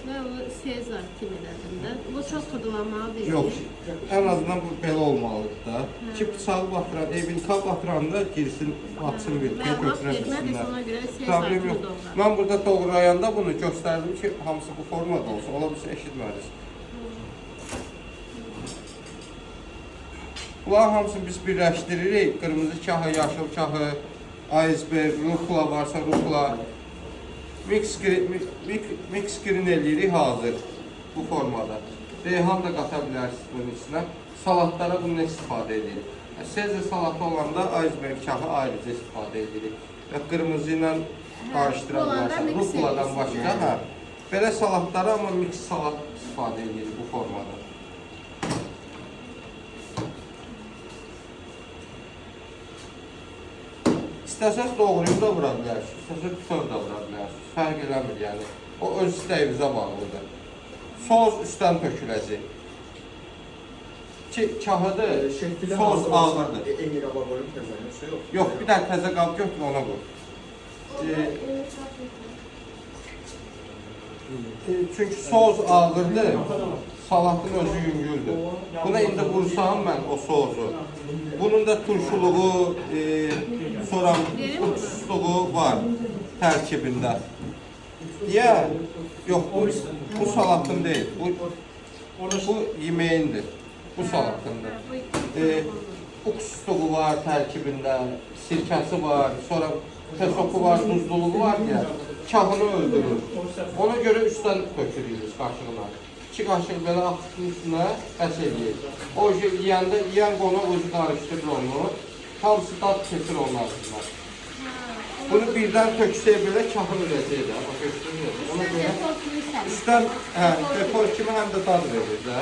Və o Sezar kimi elədim də. Bu çox xudulamalı deyil. Yox, ən azından bu belə olmalıdır da. Ki bıçağı batıran, evinka batıranda girsin, atsın bir, götürəbilsinlər. Ona görə Sezar Problem kimi yox. doğrar. Mən burada doğrayanda bunu göstərdim ki, hamısı bu formada olsun. Ola bilsin, eşitmədiniz. Bunların hamısını biz birləşdiririk. Qırmızı kahı, yaşıl kahı, iceberg, rukla varsa rukla. Mix green eləyirik hazır bu formada. Reyhan da qata bilərsiniz bunun içinə. Salatlara bundan istifadə edirik. Sezar salatı olanda iceberg kahı ayrıca istifadə edirik. Və qırmızı ilə qarışdıra bilərsiniz. Rukladan başqa. Hə. Belə salatlara amma mix salat istifadə edirik bu formada. İstəsəz doğrayıb da vura bilərsiniz, istəsəz bütöv da vura bilərsiniz. Fərq eləmir yəni. O öz istəyinizə bağlıdır. Sos üstdən töküləcək. Kahıdır, sos ağırdır. Eyni qaba qoyub təzə yoxsa yox? Yox, bir dənə təzə qab götür, ona qoy. Çünki sos ağırdır, salatın özü yüngüldür. Buna indi vursam mən o sosu. Bunun da turşuluğu, sonra uçsuzluğu var tərkibində. Niyə? Yox, bu salatın deyil, bu yeməyindir, bu salatındır. Uçsuzluğu var tərkibində, sirkəsi var, sonra tesoku var, duzluluğu var deyə kahını öldürür. Ona görə üstdən tökürüyoruz qaşıqla. 2 qaşıq belə axıtın üstünə bəs eləyir. O yeyəndə, yeyən qonaq özü qarışdırır onu. Hamısı dad keçir onlar üstünə. Bunu birdən töksəyə belə kahın öləcək də. Ona görə üstdən defor kimi həm də dad verir də.